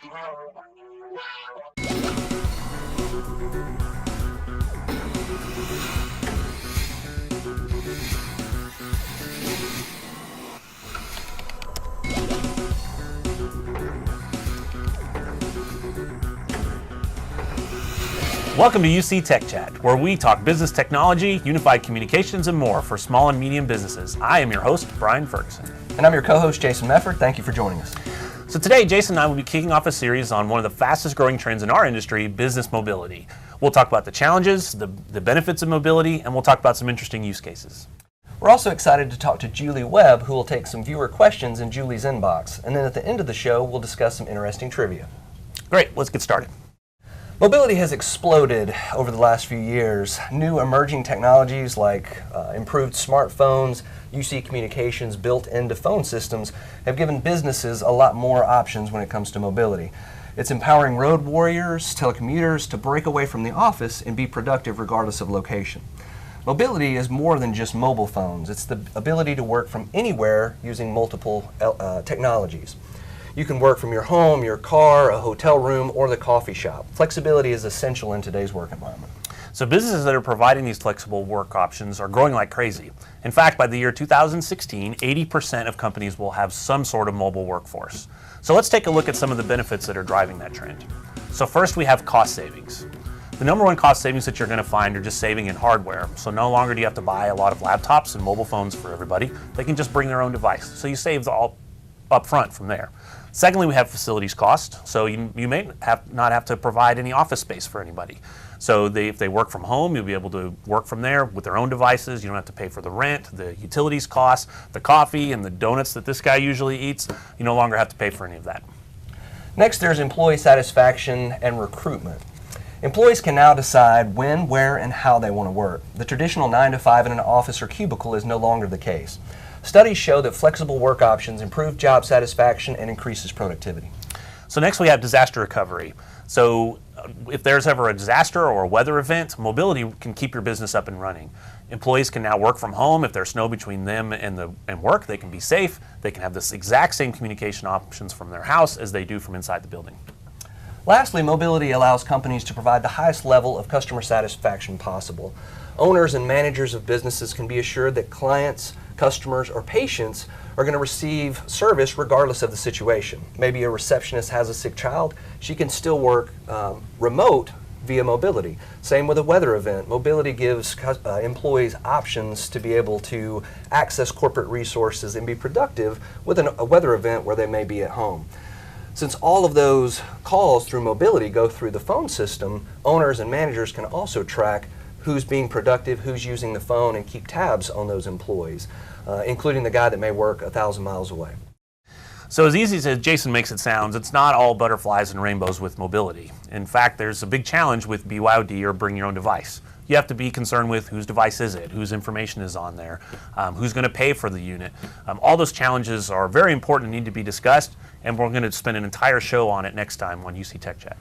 Welcome to UC Tech Chat, where we talk business technology, unified communications, and more for small and medium businesses. I am your host, Brian Ferguson. And I'm your co-host, Jason Mefford. Thank you for joining us. So today, Jason and I will be kicking off a series on one of the fastest growing trends in our industry, business mobility. We'll talk about the challenges, the benefits of mobility, and we'll talk about some interesting use cases. We're also excited to talk to Webb, who will take some viewer questions in Julie's inbox. And then at the end of the show, we'll discuss some interesting trivia. Great, let's get started. Mobility has exploded over the last few years. New emerging technologies like improved smartphones, UC communications built into phone systems have given businesses a lot more options when it comes to mobility. It's empowering road warriors, telecommuters to break away from the office and be productive regardless of location. Mobility is more than just mobile phones. It's the ability to work from anywhere using multiple technologies. You can work from your home, your car, a hotel room, or the coffee shop. Flexibility is essential in today's work environment. So businesses that are providing these flexible work options are growing like crazy. In fact, by the year 2016, 80% of companies will have some sort of mobile workforce. So let's take a look at some of the benefits that are driving that trend. So first, we have cost savings. The number one cost savings that you're going to find are just saving in hardware. So no longer do you have to buy a lot of laptops and mobile phones for everybody. They can just bring their own device. So you save all up front from there. Secondly, we have facilities cost. So you may not have to provide any office space for anybody. So if they work from home, you'll be able to work from there with their own devices. You don't have to pay for the rent, the utilities costs, the coffee, and the donuts that this guy usually eats. You no longer have to pay for any of that. Next, there's employee satisfaction and recruitment. Employees can now decide when, where, and how they want to work. The traditional 9 to 5 in an office or cubicle is no longer the case. Studies show that flexible work options improve job satisfaction and increases productivity. So next we have disaster recovery. So if there's ever a disaster or a weather event, mobility can keep your business up and running. Employees can now work from home. If there's snow between them and work, they can be safe. They can have this exact same communication options from their house as they do from inside the building. Lastly, mobility allows companies to provide the highest level of customer satisfaction possible. Owners and managers of businesses can be assured that clients, customers, or patients are going to receive service regardless of the situation. Maybe a receptionist has a sick child, she can still work remote via mobility. Same with a weather event. Mobility gives employees options to be able to access corporate resources and be productive with a weather event where they may be at home. Since all of those calls through mobility go through the phone system, owners and managers can also track who's being productive, who's using the phone, and keep tabs on those employees, including the guy that may work 1,000 miles away. So as easy as Jason makes it sound, it's not all butterflies and rainbows with mobility. In fact, there's a big challenge with BYOD, or bring your own device. You have to be concerned with whose device is it, whose information is on there, who's going to pay for the unit. All those challenges are very important and need to be discussed, and we're going to spend an entire show on it next time on UC Tech Chat.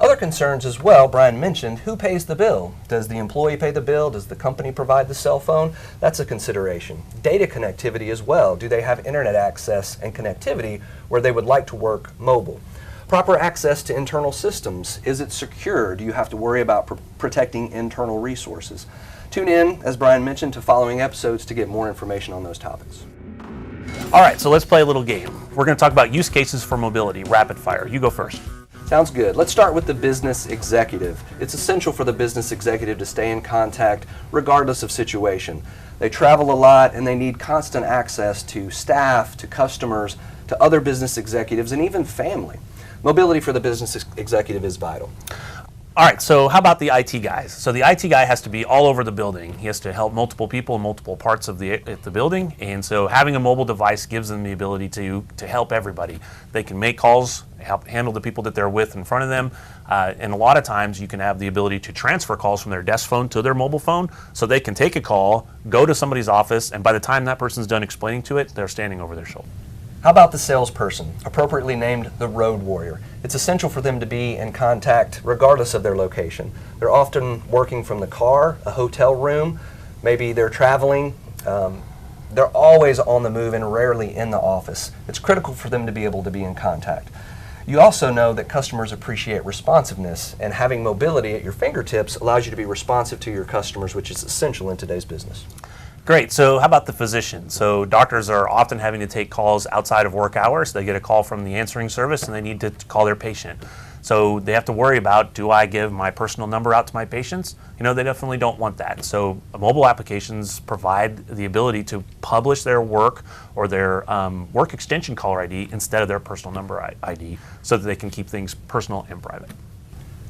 Other concerns as well, Brian mentioned, who pays the bill? Does the employee pay the bill? Does the company provide the cell phone? That's a consideration. Data connectivity as well. Do they have internet access and connectivity where they would like to work mobile? Proper access to internal systems. Is it secure? Do you have to worry about protecting internal resources? Tune in, as Brian mentioned, to following episodes to get more information on those topics. All right, so let's play a little game. We're going to talk about use cases for mobility, rapid fire. You go first. Sounds good. Let's start with the business executive. It's essential for the business executive to stay in contact regardless of situation. They travel a lot and they need constant access to staff, to customers, to other business executives, and even family. Mobility for the business executive is vital. All right, so how about the IT guys? So the IT guy has to be all over the building. He has to help multiple people in multiple parts of the building, and so having a mobile device gives them the ability to help everybody. They can make calls, help handle the people that they're with in front of them, and a lot of times you can have the ability to transfer calls from their desk phone to their mobile phone, so they can take a call, go to somebody's office, and by the time that person's done explaining to it, they're standing over their shoulder. How about the salesperson, appropriately named the road warrior? It's essential for them to be in contact regardless of their location. They're often working from the car, a hotel room, maybe they're traveling. They're always on the move and rarely in the office. It's critical for them to be able to be in contact. You also know that customers appreciate responsiveness, and having mobility at your fingertips allows you to be responsive to your customers, which is essential in today's business. Great. So how about the physician? So doctors are often having to take calls outside of work hours. They get a call from the answering service and they need to call their patient. So they have to worry about, do I give my personal number out to my patients? You know, they definitely don't want that. So mobile applications provide the ability to publish their work or their work extension caller ID instead of their personal number ID so that they can keep things personal and private.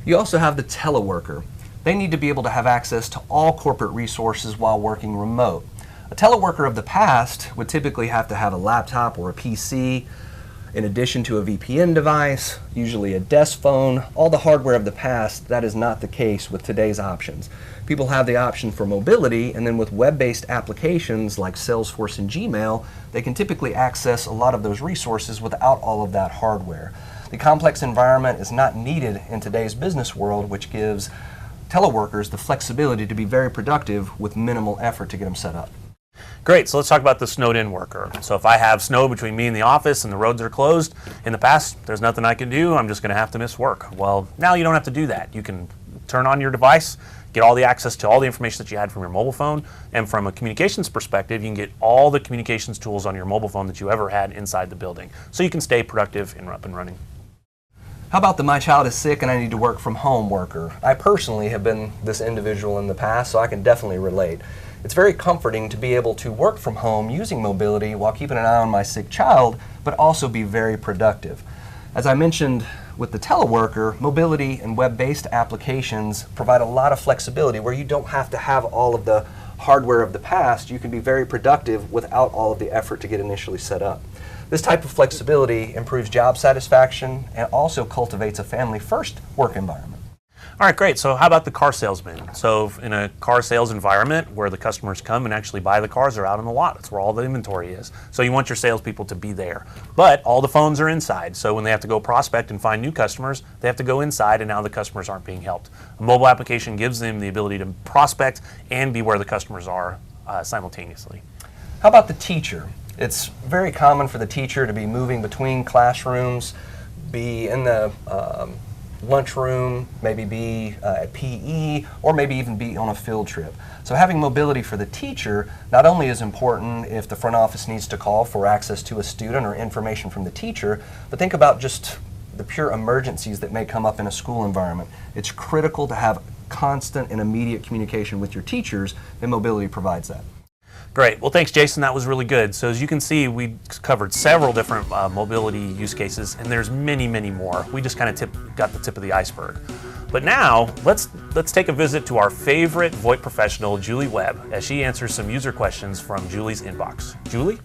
You also have the teleworker. They need to be able to have access to all corporate resources while working remote. A teleworker of the past would typically have to have a laptop or a PC, in addition to a VPN device, usually a desk phone, all the hardware of the past. That is not the case with today's options. People have the option for mobility, and then with web-based applications like Salesforce and Gmail, they can typically access a lot of those resources without all of that hardware. The complex environment is not needed in today's business world, which gives teleworkers the flexibility to be very productive with minimal effort to get them set up. Great, so let's talk about the snowed-in worker. So if I have snow between me and the office and the roads are closed, in the past, there's nothing I can do, I'm just going to have to miss work. Well, now you don't have to do that. You can turn on your device, get all the access to all the information that you had from your mobile phone, and from a communications perspective, you can get all the communications tools on your mobile phone that you ever had inside the building, so you can stay productive and up and running. How about the my child is sick and I need to work from home worker? I personally have been this individual in the past, so I can definitely relate. It's very comforting to be able to work from home using mobility while keeping an eye on my sick child, but also be very productive. As I mentioned with the teleworker, mobility and web-based applications provide a lot of flexibility where you don't have to have all of the hardware of the past. You can be very productive without all of the effort to get initially set up. This type of flexibility improves job satisfaction and also cultivates a family-first work environment. All right, great. So how about the car salesman? So in a car sales environment where the customers come and actually buy the cars, they're out on the lot. That's where all the inventory is. So you want your salespeople to be there. But all the phones are inside. So when they have to go prospect and find new customers, they have to go inside, and now the customers aren't being helped. A mobile application gives them the ability to prospect and be where the customers are simultaneously. How about the teacher? It's very common for the teacher to be moving between classrooms, be in the lunchroom, maybe be at PE, or maybe even be on a field trip. So having mobility for the teacher not only is important if the front office needs to call for access to a student or information from the teacher, but think about just the pure emergencies that may come up in a school environment. It's critical to have constant and immediate communication with your teachers, and mobility provides that. Great. Well, thanks, Jason. That was really good. So as you can see, we covered several different mobility use cases, and there's many, many more. We just kind of got the tip of the iceberg. But now, let's take a visit to our favorite VoIP professional, Julie Webb, as she answers some user questions from Julie's inbox. Julie?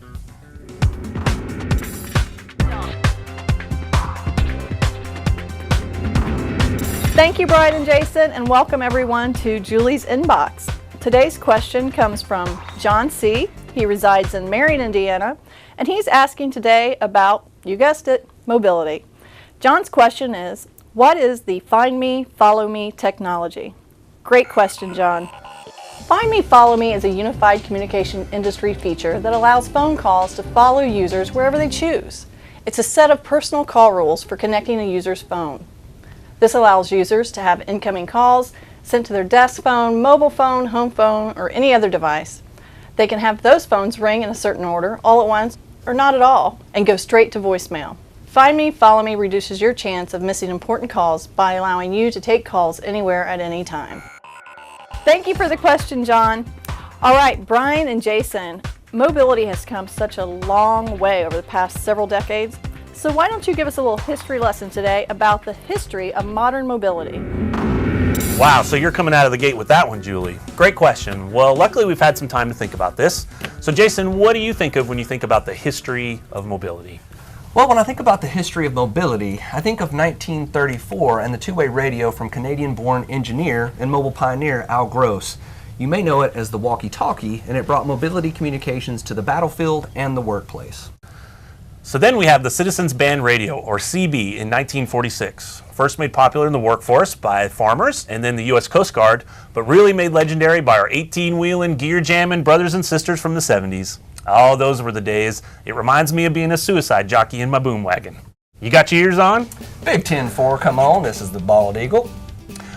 Thank you, Brian and Jason, and welcome everyone to Julie's Inbox. Today's question comes from John C. He resides in Marion, Indiana, and he's asking today about, you guessed it, mobility. John's question is, what is the Find Me, Follow Me technology? Great question, John. Find Me, Follow Me is a unified communication industry feature that allows phone calls to follow users wherever they choose. It's a set of personal call rules for connecting a user's phone. This allows users to have incoming calls sent to their desk phone, mobile phone, home phone, or any other device. They can have those phones ring in a certain order, all at once, or not at all, and go straight to voicemail. Find Me, Follow Me reduces your chance of missing important calls by allowing you to take calls anywhere at any time. Thank you for the question, John. All right, Brian and Jason, mobility has come such a long way over the past several decades, so why don't you give us a little history lesson today about the history of modern mobility? Wow, so you're coming out of the gate with that one, Julie. Great question. Well, luckily we've had some time to think about this. So Jason, what do you think of when you think about the history of mobility? Well, when I think about the history of mobility, I think of 1934 and the two-way radio from Canadian-born engineer and mobile pioneer Al Gross. You may know it as the walkie-talkie, and it brought mobility communications to the battlefield and the workplace. So then we have the Citizens Band Radio, or CB, in 1946. First made popular in the workforce by farmers and then the U.S. Coast Guard, but really made legendary by our 18-wheeling, gear-jamming brothers and sisters from the 70s. Oh, those were the days. It reminds me of being a suicide jockey in my boom wagon. You got your ears on? Big 10-4, come on, this is the Bald Eagle.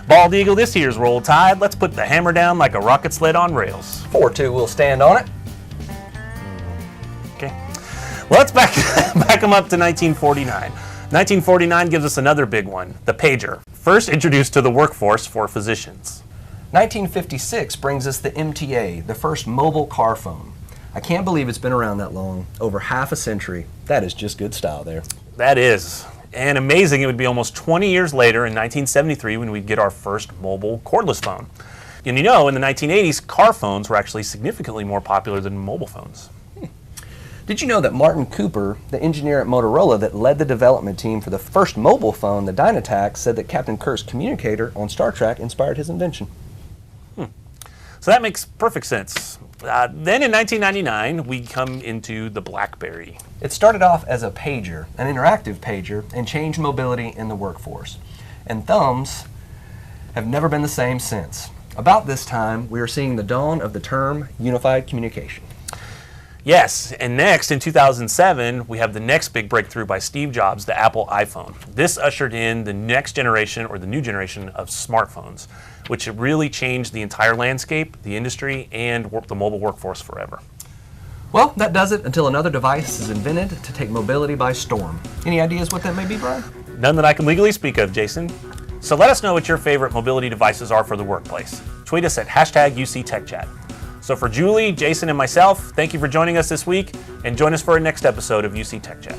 Bald Eagle, this year's Roll Tide. Let's put the hammer down like a rocket sled on rails. 4-2 will stand on it. Okay. Let's back them up to 1949. 1949 gives us another big one, the pager, first introduced to the workforce for physicians. 1956 brings us the MTA, the first mobile car phone. I can't believe it's been around that long, over half a century. That is just good style there. That is. And amazing, it would be almost 20 years later in 1973 when we'd get our first mobile cordless phone. And you know, in the 1980s, car phones were actually significantly more popular than mobile phones. Did you know that Martin Cooper, the engineer at Motorola that led the development team for the first mobile phone, the Dynatac, said that Captain Kirk's communicator on Star Trek inspired his invention? So that makes perfect sense. Then in 1999, we come into the BlackBerry. It started off as a pager, an interactive pager, and changed mobility in the workforce. And thumbs have never been the same since. About this time, we are seeing the dawn of the term unified communication. Yes, and next in 2007, we have the next big breakthrough by Steve Jobs, the Apple iPhone. This ushered in the next generation, or the new generation, of smartphones, which really changed the entire landscape, the industry, and the mobile workforce forever. Well, that does it until another device is invented to take mobility by storm. Any ideas what that may be, Brian? None that I can legally speak of, Jason. So let us know what your favorite mobility devices are for the workplace. Tweet us at #UCTechChat. So for Julie, Jason, and myself, thank you for joining us this week, and join us for our next episode of UC Tech Chat.